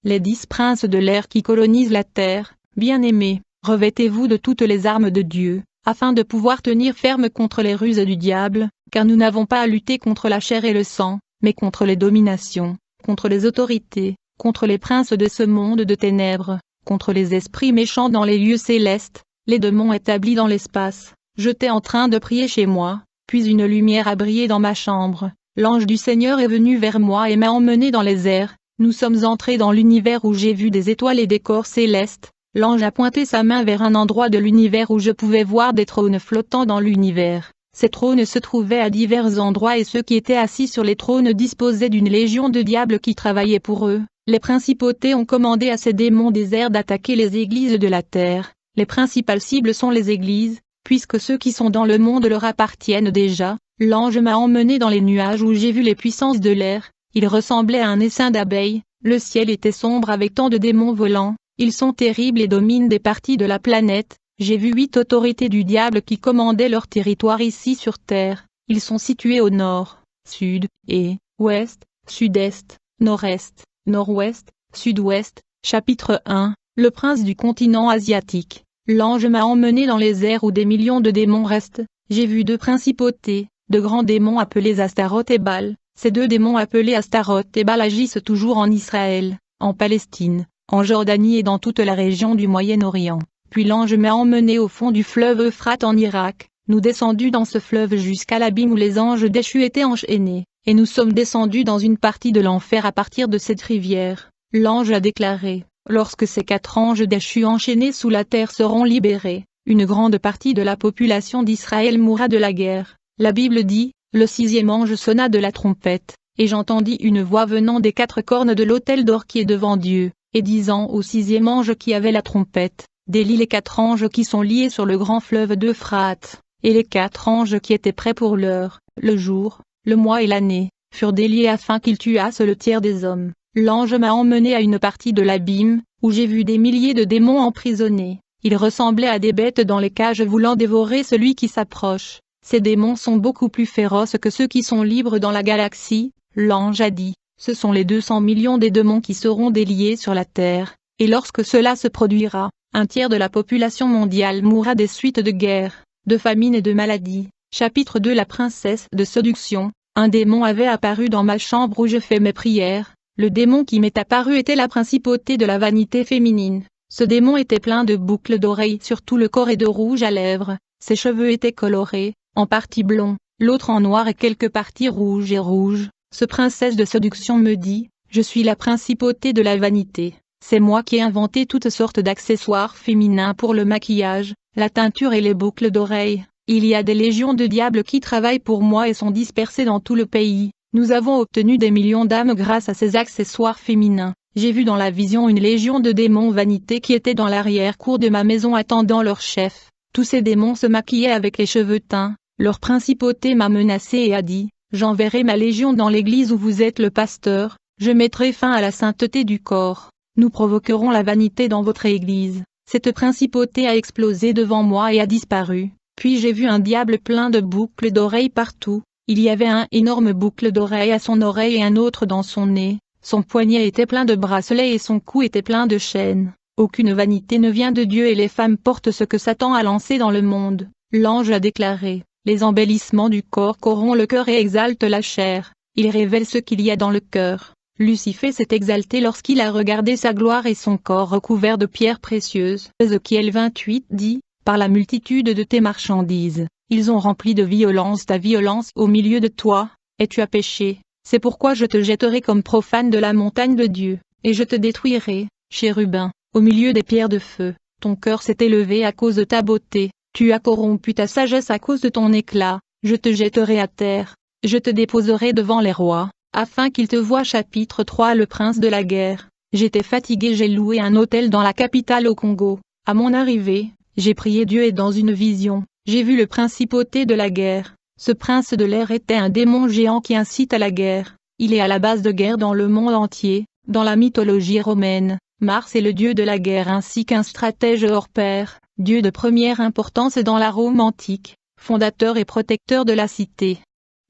les 10 princes de l'air qui colonisent la terre, bien-aimés, revêtez-vous de toutes les armes de Dieu, afin de pouvoir tenir ferme contre les ruses du diable, car nous n'avons pas à lutter contre la chair et le sang, mais contre les dominations, contre les autorités, contre les princes de ce monde de ténèbres, contre les esprits méchants dans les lieux célestes, les démons établis dans l'espace. J'étais en train de prier chez moi, puis une lumière a brillé dans ma chambre. L'ange du Seigneur est venu vers moi et m'a emmené dans les airs. Nous sommes entrés dans l'univers où j'ai vu des étoiles et des corps célestes. L'ange a pointé sa main vers un endroit de l'univers où je pouvais voir des trônes flottant dans l'univers. Ces trônes se trouvaient à divers endroits et ceux qui étaient assis sur les trônes disposaient d'une légion de diables qui travaillaient pour eux. Les principautés ont commandé à ces démons des airs d'attaquer les églises de la terre. Les principales cibles sont les églises, puisque ceux qui sont dans le monde leur appartiennent déjà. L'ange m'a emmené dans les nuages où j'ai vu les puissances de l'air. Il ressemblait à un essaim d'abeilles. Le ciel était sombre avec tant de démons volants. Ils sont terribles et dominent des parties de la planète. J'ai vu 8 autorités du diable qui commandaient leur territoire ici sur terre. Ils sont situés au nord, sud, et ouest, sud-est, nord-est, nord-ouest, sud-ouest. Chapitre 1. Le prince du continent asiatique. L'ange m'a emmené dans les airs où des millions de démons restent. J'ai vu 2 principautés, de grands démons appelés Astaroth et Baal. Ces 2 démons appelés Astaroth et Baal agissent toujours en Israël, en Palestine, en Jordanie et dans toute la région du Moyen-Orient. Puis l'ange m'a emmené au fond du fleuve Euphrate en Irak. Nous descendus dans ce fleuve jusqu'à l'abîme où les anges déchus étaient enchaînés, et nous sommes descendus dans une partie de l'enfer à partir de cette rivière. L'ange a déclaré, lorsque ces 4 anges déchus enchaînés sous la terre seront libérés, une grande partie de la population d'Israël mourra de la guerre. La Bible dit, le 6e ange sonna de la trompette, et j'entendis une voix venant des 4 cornes de l'autel d'or qui est devant Dieu, et disant au 6e ange qui avait la trompette, délie les 4 anges qui sont liés sur le grand fleuve d'Euphrate, et les 4 anges qui étaient prêts pour l'heure, le jour, le mois et l'année, furent déliés afin qu'ils tuassent le tiers des hommes. L'ange m'a emmené à une partie de l'abîme, où j'ai vu des milliers de démons emprisonnés. Ils ressemblaient à des bêtes dans les cages voulant dévorer celui qui s'approche. Ces démons sont beaucoup plus féroces que ceux qui sont libres dans la galaxie. L'ange a dit, ce sont les 200 millions des démons qui seront déliés sur la terre, et lorsque cela se produira, un tiers de la population mondiale mourra des suites de guerre, de famine et de maladie. Chapitre 2. La princesse de séduction. Un démon avait apparu dans ma chambre où je fais mes prières. Le démon qui m'est apparu était la principauté de la vanité féminine. Ce démon était plein de boucles d'oreilles sur tout le corps et de rouge à lèvres. Ses cheveux étaient colorés, en partie blonds, l'autre en noir et quelques parties rouges et rouges. Ce princesse de séduction me dit, je suis la principauté de la vanité. C'est moi qui ai inventé toutes sortes d'accessoires féminins pour le maquillage, la teinture et les boucles d'oreilles. Il y a des légions de diables qui travaillent pour moi et sont dispersés dans tout le pays. Nous avons obtenu des millions d'âmes grâce à ces accessoires féminins. J'ai vu dans la vision une légion de démons vanité qui étaient dans l'arrière-cour de ma maison attendant leur chef. Tous ces démons se maquillaient avec les cheveux teints. Leur principauté m'a menacé et a dit, j'enverrai ma légion dans l'église où vous êtes le pasteur, je mettrai fin à la sainteté du corps. Nous provoquerons la vanité dans votre église. Cette principauté a explosé devant moi et a disparu. Puis j'ai vu un diable plein de boucles d'oreilles partout. Il y avait un énorme boucle d'oreille à son oreille et un autre dans son nez. Son poignet était plein de bracelets et son cou était plein de chaînes. Aucune vanité ne vient de Dieu et les femmes portent ce que Satan a lancé dans le monde. L'ange a déclaré, les embellissements du corps corrompent le cœur et exaltent la chair. Ils révèlent ce qu'il y a dans le cœur. Lucifer s'est exalté lorsqu'il a regardé sa gloire et son corps recouvert de pierres précieuses. Ézéchiel 28 dit, par la multitude de tes marchandises, ils ont rempli de violence ta violence au milieu de toi, et tu as péché. C'est pourquoi je te jetterai comme profane de la montagne de Dieu, et je te détruirai, chérubin, au milieu des pierres de feu. Ton cœur s'est élevé à cause de ta beauté, tu as corrompu ta sagesse à cause de ton éclat, je te jetterai à terre, je te déposerai devant les rois, afin qu'ils te voient. Chapitre 3. Le prince de la guerre. J'étais fatigué, j'ai loué un hôtel dans la capitale au Congo. À mon arrivée, j'ai prié Dieu et dans une vision, j'ai vu le principauté de la guerre. Ce prince de l'air était un démon géant qui incite à la guerre. Il est à la base de guerre dans le monde entier. Dans la mythologie romaine, Mars est le dieu de la guerre ainsi qu'un stratège hors pair, dieu de première importance dans la Rome antique, fondateur et protecteur de la cité.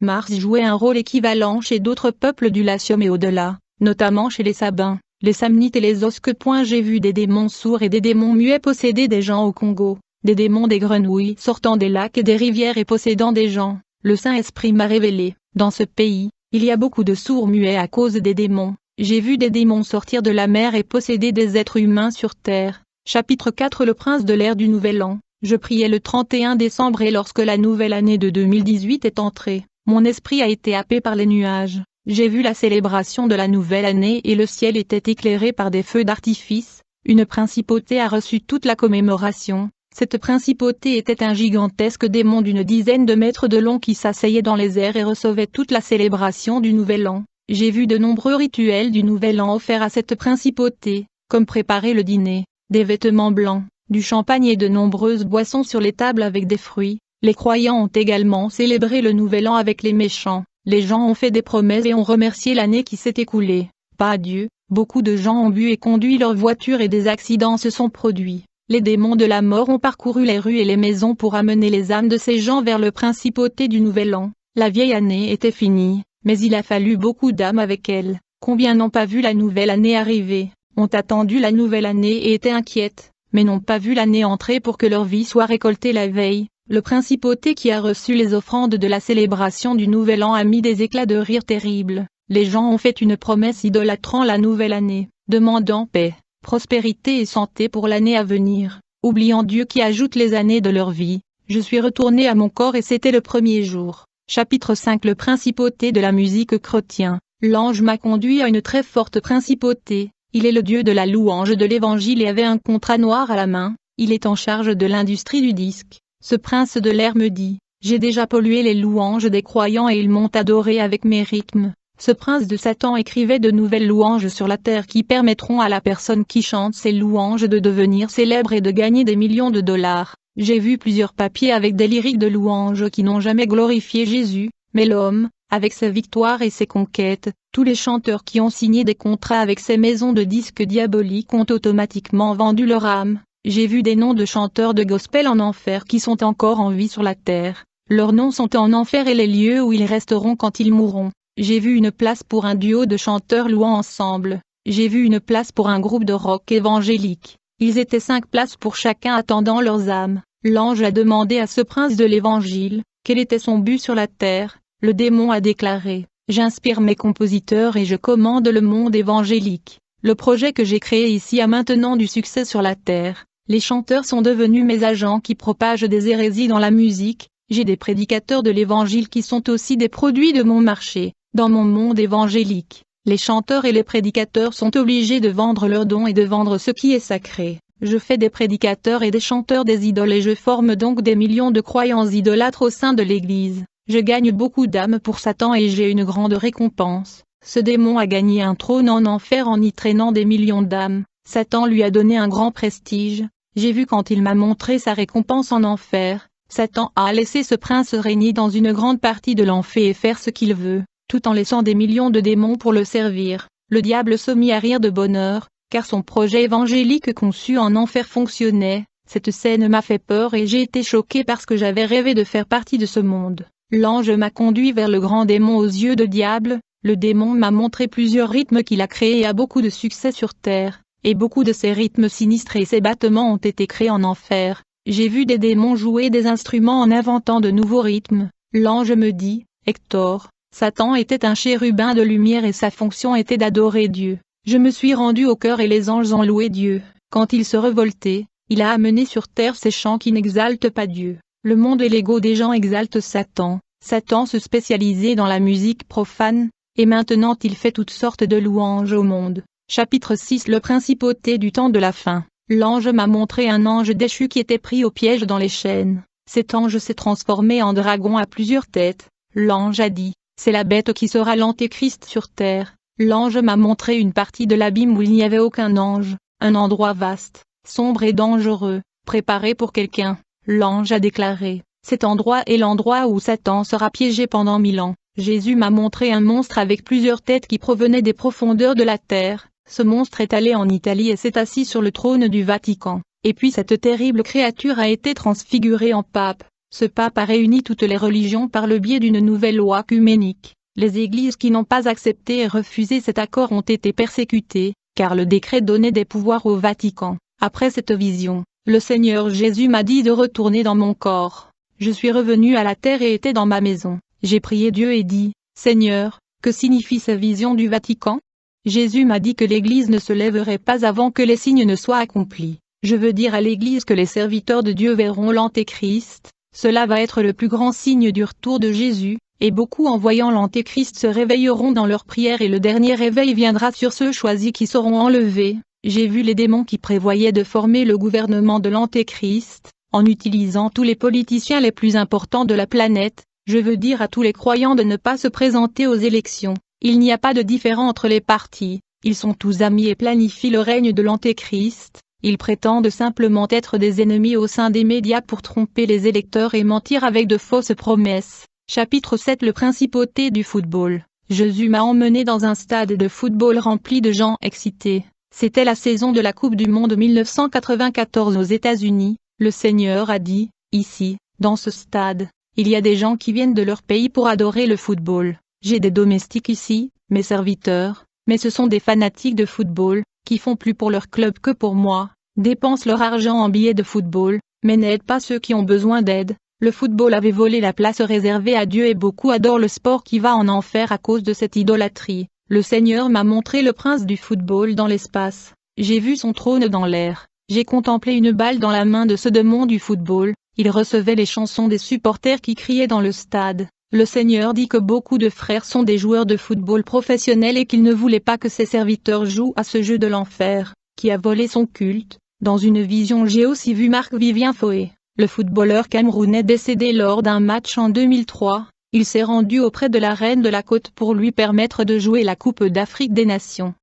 Mars jouait un rôle équivalent chez d'autres peuples du Latium et au-delà, notamment chez les Sabins. les Samnites et les Osques. J'ai vu des démons sourds et des démons muets posséder des gens au Congo, des démons des grenouilles sortant des lacs et des rivières et possédant des gens. Le Saint-Esprit m'a révélé, dans ce pays, il y a beaucoup de sourds muets à cause des démons. J'ai vu des démons sortir de la mer et posséder des êtres humains sur terre. Chapitre 4. Le prince de l'ère du Nouvel An. Je priais le 31 décembre et lorsque la nouvelle année de 2018 est entrée, mon esprit a été happé par les nuages. J'ai vu la célébration de la nouvelle année et le ciel était éclairé par des feux d'artifice. Une principauté a reçu toute la commémoration. Cette principauté était un gigantesque démon d'une dizaine de mètres de long qui s'asseyait dans les airs et recevait toute la célébration du Nouvel An. J'ai vu de nombreux rituels du Nouvel An offerts à cette principauté, comme préparer le dîner, des vêtements blancs, du champagne et de nombreuses boissons sur les tables avec des fruits. Les croyants ont également célébré le Nouvel An avec les méchants. Les gens ont fait des promesses et ont remercié l'année qui s'est écoulée. Pas Dieu, beaucoup de gens ont bu et conduit leur voiture et des accidents se sont produits. Les démons de la mort ont parcouru les rues et les maisons pour amener les âmes de ces gens vers le principauté du Nouvel An. La vieille année était finie, mais il a fallu beaucoup d'âmes avec elle. Combien n'ont pas vu la nouvelle année arriver, ont attendu la nouvelle année et étaient inquiètes, mais n'ont pas vu l'année entrer pour que leur vie soit récoltée la veille. Le principauté qui a reçu les offrandes de la célébration du Nouvel An a mis des éclats de rire terribles. Les gens ont fait une promesse idolâtrant la nouvelle année, demandant paix, prospérité et santé pour l'année à venir, oubliant Dieu qui ajoute les années de leur vie. Je suis retourné à mon corps et c'était le premier jour. Chapitre 5. Le principauté de la musique chrétien. L'ange m'a conduit à une très forte principauté. Il est le Dieu de la louange de l'Évangile et avait un contrat noir à la main. Il est en charge de l'industrie du disque. Ce prince de l'air me dit, j'ai déjà pollué les louanges des croyants et ils m'ont adoré avec mes rythmes. Ce prince de Satan écrivait de nouvelles louanges sur la terre qui permettront à la personne qui chante ces louanges de devenir célèbre et de gagner des millions de dollars. J'ai vu plusieurs papiers avec des lyriques de louanges qui n'ont jamais glorifié Jésus, mais l'homme, avec ses victoires et ses conquêtes, tous les chanteurs qui ont signé des contrats avec ces maisons de disques diaboliques ont automatiquement vendu leur âme. J'ai vu des noms de chanteurs de gospel en enfer qui sont encore en vie sur la terre. Leurs noms sont en enfer et les lieux où ils resteront quand ils mourront. J'ai vu une place pour un duo de chanteurs louant ensemble. J'ai vu une place pour un groupe de rock évangélique. Ils étaient 5 places pour chacun attendant leurs âmes. L'ange a demandé à ce prince de l'Évangile, quel était son but sur la terre. Le démon a déclaré, j'inspire mes compositeurs et je commande le monde évangélique. Le projet que j'ai créé ici a maintenant du succès sur la terre. Les chanteurs sont devenus mes agents qui propagent des hérésies dans la musique. J'ai des prédicateurs de l'Évangile qui sont aussi des produits de mon marché. Dans mon monde évangélique, les chanteurs et les prédicateurs sont obligés de vendre leurs dons et de vendre ce qui est sacré. Je fais des prédicateurs et des chanteurs des idoles et je forme donc des millions de croyants idolâtres au sein de l'Église. Je gagne beaucoup d'âmes pour Satan et j'ai une grande récompense. Ce démon a gagné un trône en enfer en y traînant des millions d'âmes. Satan lui a donné un grand prestige. J'ai vu quand il m'a montré sa récompense en enfer. Satan a laissé ce prince régner dans une grande partie de l'enfer et faire ce qu'il veut, tout en laissant des millions de démons pour le servir. Le diable se mit à rire de bonheur, car son projet évangélique conçu en enfer fonctionnait. Cette scène m'a fait peur et j'ai été choqué parce que j'avais rêvé de faire partie de ce monde. L'ange m'a conduit vers le grand démon aux yeux de diable. Le démon m'a montré plusieurs rythmes qu'il a créés et a beaucoup de succès sur terre, et beaucoup de ces rythmes sinistres et ces battements ont été créés en enfer. J'ai vu des démons jouer des instruments en inventant de nouveaux rythmes. L'ange me dit, Hector, Satan était un chérubin de lumière et sa fonction était d'adorer Dieu. Je me suis rendu au cœur et les anges ont loué Dieu. Quand il se révoltait, il a amené sur terre ces chants qui n'exaltent pas Dieu. Le monde et l'ego des gens exaltent Satan. Satan se spécialisait dans la musique profane, et maintenant il fait toutes sortes de louanges au monde. Chapitre 6. Le principauté du temps de la fin. L'ange m'a montré un ange déchu qui était pris au piège dans les chaînes. Cet ange s'est transformé en dragon à plusieurs têtes. L'ange a dit, c'est la bête qui sera l'antéchrist sur terre. L'ange m'a montré une partie de l'abîme où il n'y avait aucun ange, un endroit vaste, sombre et dangereux, préparé pour quelqu'un. L'ange a déclaré, cet endroit est l'endroit où Satan sera piégé pendant 1000 ans. Jésus m'a montré un monstre avec plusieurs têtes qui provenaient des profondeurs de la terre. Ce monstre est allé en Italie et s'est assis sur le trône du Vatican. Et puis cette terrible créature a été transfigurée en pape. Ce pape a réuni toutes les religions par le biais d'une nouvelle loi œcuménique. Les églises qui n'ont pas accepté et refusé cet accord ont été persécutées. car le décret donnait des pouvoirs au Vatican. Après cette vision, le Seigneur Jésus m'a dit de retourner dans mon corps. Je suis revenu à la terre et étais dans ma maison. J'ai prié Dieu et dit, Seigneur, que signifie cette vision du Vatican? Jésus m'a dit que l'Église ne se lèverait pas avant que les signes ne soient accomplis. Je veux dire à l'Église que les serviteurs de Dieu verront l'Antéchrist. Cela va être le plus grand signe du retour de Jésus, et beaucoup en voyant l'Antéchrist se réveilleront dans leur prière et le dernier réveil viendra sur ceux choisis qui seront enlevés. J'ai vu les démons qui prévoyaient de former le gouvernement de l'Antéchrist, en utilisant tous les politiciens les plus importants de la planète. Je veux dire à tous les croyants de ne pas se présenter aux élections. Il n'y a pas de différence entre les partis, ils sont tous amis et planifient le règne de l'Antéchrist. Ils prétendent simplement être des ennemis au sein des médias pour tromper les électeurs et mentir avec de fausses promesses. Chapitre 7. Le principauté du football. Jésus m'a emmené dans un stade de football rempli de gens excités. C'était la saison de la Coupe du Monde 1994 aux États-Unis. Le Seigneur a dit, ici, dans ce stade, il y a des gens qui viennent de leur pays pour adorer le football. J'ai des domestiques ici, mes serviteurs, mais ce sont des fanatiques de football, qui font plus pour leur club que pour moi, dépensent leur argent en billets de football, mais n'aident pas ceux qui ont besoin d'aide. Le football avait volé la place réservée à Dieu et beaucoup adorent le sport qui va en enfer à cause de cette idolâtrie. Le Seigneur m'a montré le prince du football dans l'espace. J'ai vu son trône dans l'air. J'ai contemplé une balle dans la main de ce démon du football. Il recevait les chansons des supporters qui criaient dans le stade. Le Seigneur dit que beaucoup de frères sont des joueurs de football professionnels et qu'il ne voulait pas que ses serviteurs jouent à ce jeu de l'enfer, qui a volé son culte. Dans une vision j'ai aussi vu Marc-Vivien Foé, le footballeur camerounais décédé lors d'un match en 2003. Il s'est rendu auprès de la reine de la côte pour lui permettre de jouer la Coupe d'Afrique des Nations.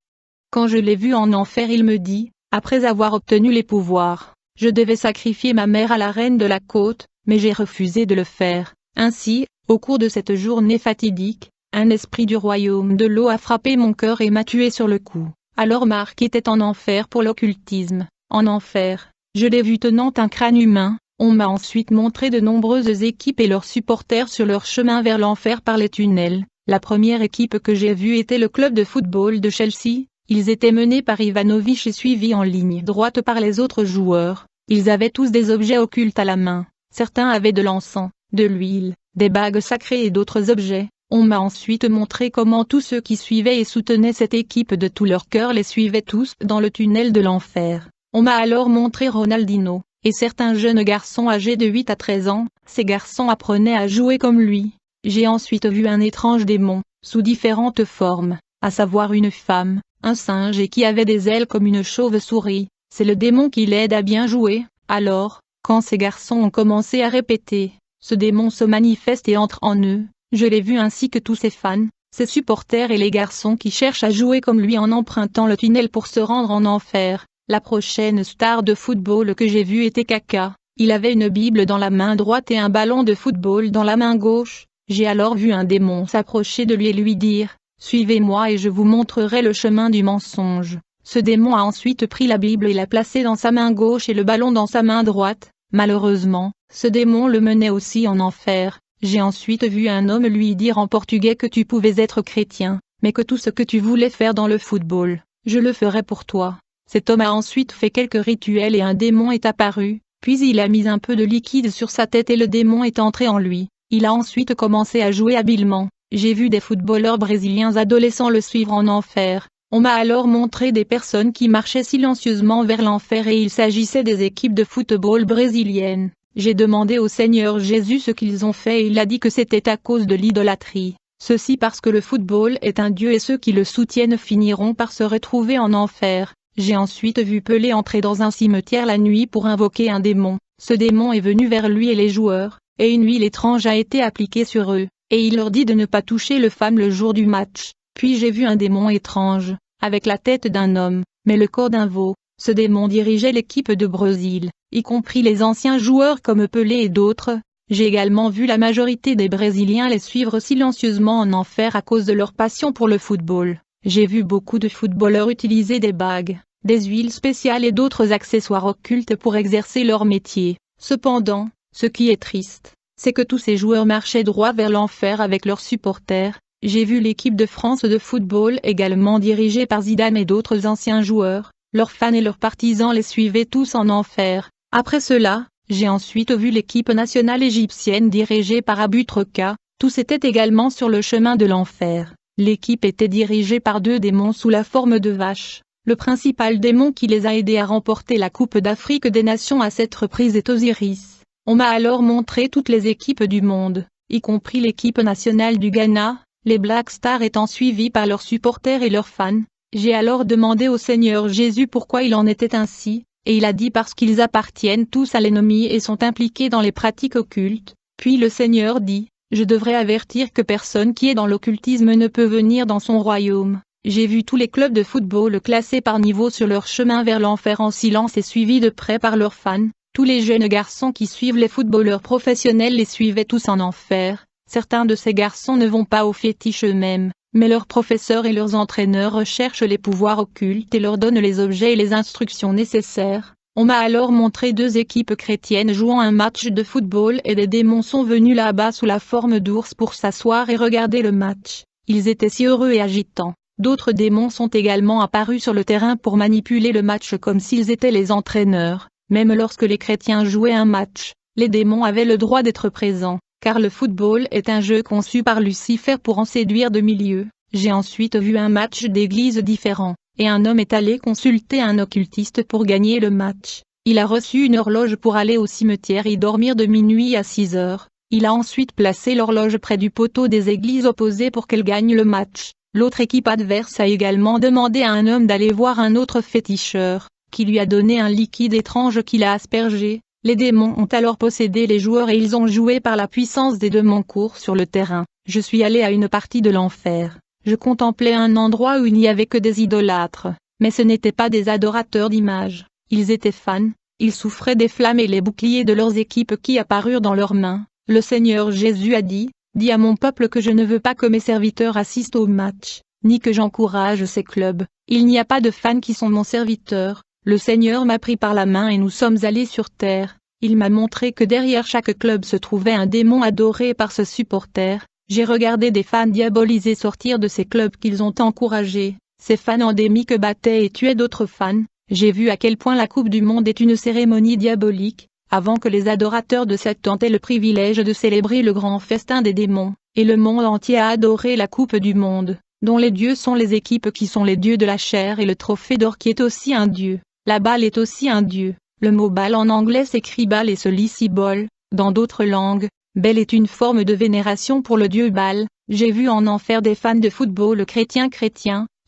Quand je l'ai vu en enfer, il me dit, après avoir obtenu les pouvoirs, je devais sacrifier ma mère à la reine de la côte, mais j'ai refusé de le faire. Ainsi, au cours de cette journée fatidique, un esprit du royaume de l'eau a frappé mon cœur et m'a tué sur le coup. Alors Marc était en enfer pour l'occultisme. En enfer, je l'ai vu tenant un crâne humain. On m'a ensuite montré de nombreuses équipes et leurs supporters sur leur chemin vers l'enfer par les tunnels. La première équipe que j'ai vue était le club de football de Chelsea. Ils étaient menés par Ivanovic et suivis en ligne droite par les autres joueurs. Ils avaient tous des objets occultes à la main. Certains avaient de l'encens, de l'huile, des bagues sacrées et d'autres objets. On m'a ensuite montré comment tous ceux qui suivaient et soutenaient cette équipe de tout leur cœur les suivaient tous dans le tunnel de l'enfer. On m'a alors montré Ronaldinho, et certains jeunes garçons âgés de 8 à 13 ans. Ces garçons apprenaient à jouer comme lui. J'ai ensuite vu un étrange démon, sous différentes formes, à savoir une femme, un singe et qui avait des ailes comme une chauve-souris. C'est le démon qui l'aide à bien jouer. Alors, quand ces garçons ont commencé à répéter, ce démon se manifeste et entre en eux. Je l'ai vu ainsi que tous ses fans, ses supporters et les garçons qui cherchent à jouer comme lui en empruntant le tunnel pour se rendre en enfer. La prochaine star de football que j'ai vue était Kaka. Il avait une Bible dans la main droite et un ballon de football dans la main gauche. J'ai alors vu un démon s'approcher de lui et lui dire, « Suivez-moi et je vous montrerai le chemin du mensonge ». Ce démon a ensuite pris la Bible et l'a placée dans sa main gauche et le ballon dans sa main droite. Malheureusement, ce démon le menait aussi en enfer. J'ai ensuite vu un homme lui dire en portugais que tu pouvais être chrétien, mais que tout ce que tu voulais faire dans le football, je le ferai pour toi. Cet homme a ensuite fait quelques rituels et un démon est apparu, puis il a mis un peu de liquide sur sa tête et le démon est entré en lui. Il a ensuite commencé à jouer habilement. J'ai vu des footballeurs brésiliens adolescents le suivre en enfer. On m'a alors montré des personnes qui marchaient silencieusement vers l'enfer et il s'agissait des équipes de football brésiliennes. J'ai demandé au Seigneur Jésus ce qu'ils ont fait et il a dit que c'était à cause de l'idolâtrie. Ceci parce que le football est un dieu et ceux qui le soutiennent finiront par se retrouver en enfer. J'ai ensuite vu Pelé entrer dans un cimetière la nuit pour invoquer un démon. Ce démon est venu vers lui et les joueurs, et une huile étrange a été appliquée sur eux, et il leur dit de ne pas toucher le femme le jour du match. Puis j'ai vu un démon étrange, avec la tête d'un homme, mais le corps d'un veau. Ce démon dirigeait l'équipe de Brésil, y compris les anciens joueurs comme Pelé et d'autres. J'ai également vu la majorité des Brésiliens les suivre silencieusement en enfer à cause de leur passion pour le football. J'ai vu beaucoup de footballeurs utiliser des bagues, des huiles spéciales et d'autres accessoires occultes pour exercer leur métier. Cependant, ce qui est triste, c'est que tous ces joueurs marchaient droit vers l'enfer avec leurs supporters. J'ai vu l'équipe de France de football également dirigée par Zidane et d'autres anciens joueurs. Leurs fans et leurs partisans les suivaient tous en enfer. Après cela, j'ai ensuite vu l'équipe nationale égyptienne dirigée par Abu Troka. Tous étaient également sur le chemin de l'enfer. L'équipe était dirigée par 2 démons sous la forme de vaches. Le principal démon qui les a aidés à remporter la Coupe d'Afrique des Nations à cette reprise est Osiris. On m'a alors montré toutes les équipes du monde, y compris l'équipe nationale du Ghana, les Black Stars étant suivis par leurs supporters et leurs fans. J'ai alors demandé au Seigneur Jésus pourquoi il en était ainsi, et il a dit parce qu'ils appartiennent tous à l'ennemi et sont impliqués dans les pratiques occultes. Puis le Seigneur dit, je devrais avertir que personne qui est dans l'occultisme ne peut venir dans son royaume. J'ai vu tous les clubs de football classés par niveau sur leur chemin vers l'enfer en silence et suivis de près par leurs fans. Tous les jeunes garçons qui suivent les footballeurs professionnels les suivaient tous en enfer. Certains de ces garçons ne vont pas aux fétiches eux-mêmes, mais leurs professeurs et leurs entraîneurs recherchent les pouvoirs occultes et leur donnent les objets et les instructions nécessaires. On m'a alors montré 2 équipes chrétiennes jouant un match de football et des démons sont venus là-bas sous la forme d'ours pour s'asseoir et regarder le match. Ils étaient si heureux et agitants. D'autres démons sont également apparus sur le terrain pour manipuler le match comme s'ils étaient les entraîneurs. Même lorsque les chrétiens jouaient un match, les démons avaient le droit d'être présents, car le football est un jeu conçu par Lucifer pour en séduire de milieu. J'ai ensuite vu un match d'église différent, et un homme est allé consulter un occultiste pour gagner le match. Il a reçu une horloge pour aller au cimetière y dormir de minuit à 6 heures. Il a ensuite placé l'horloge près du poteau des églises opposées pour qu'elle gagne le match. L'autre équipe adverse a également demandé à un homme d'aller voir un autre féticheur, qui lui a donné un liquide étrange qu'il a aspergé. Les démons ont alors possédé les joueurs et ils ont joué par la puissance des démons courts sur le terrain. Je suis allé à une partie de l'enfer. Je contemplais un endroit où il n'y avait que des idolâtres, mais ce n'étaient pas des adorateurs d'images. Ils étaient fans, ils souffraient des flammes et les boucliers de leurs équipes qui apparurent dans leurs mains. Le Seigneur Jésus a dit, « Dis à mon peuple que je ne veux pas que mes serviteurs assistent au match, ni que j'encourage ces clubs. Il n'y a pas de fans qui sont mon serviteur. » Le Seigneur m'a pris par la main et nous sommes allés sur terre. Il m'a montré que derrière chaque club se trouvait un démon adoré par ce supporter. J'ai regardé des fans diabolisés sortir de ces clubs qu'ils ont encouragés. Ces fans endémiques battaient et tuaient d'autres fans. J'ai vu à quel point la Coupe du Monde est une cérémonie diabolique, avant que les adorateurs de Satan aient le privilège de célébrer le grand festin des démons, et le monde entier a adoré la Coupe du Monde, dont les dieux sont les équipes qui sont les dieux de la chair et le trophée d'or qui est aussi un dieu. La balle est aussi un dieu. Le mot balle en anglais s'écrit balle et se lit cibole. Dans d'autres langues, Bel est une forme de vénération pour le dieu Baal. J'ai vu en enfer des fans de football chrétiens,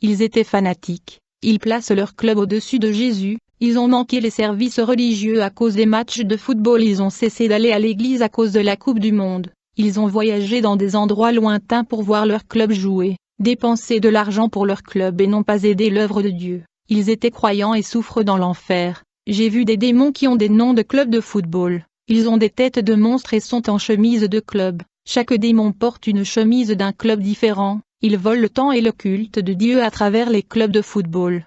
ils étaient fanatiques. Ils placent leur club au-dessus de Jésus. Ils ont manqué les services religieux à cause des matchs de football. Ils ont cessé d'aller à l'église à cause de la Coupe du Monde. Ils ont voyagé dans des endroits lointains pour voir leur club jouer, dépenser de l'argent pour leur club et n'ont pas aidé l'œuvre de Dieu. Ils étaient croyants et souffrent dans l'enfer. J'ai vu des démons qui ont des noms de clubs de football. Ils ont des têtes de monstres et sont en chemise de club. Chaque démon porte une chemise d'un club différent. Ils volent le temps et le culte de Dieu à travers les clubs de football.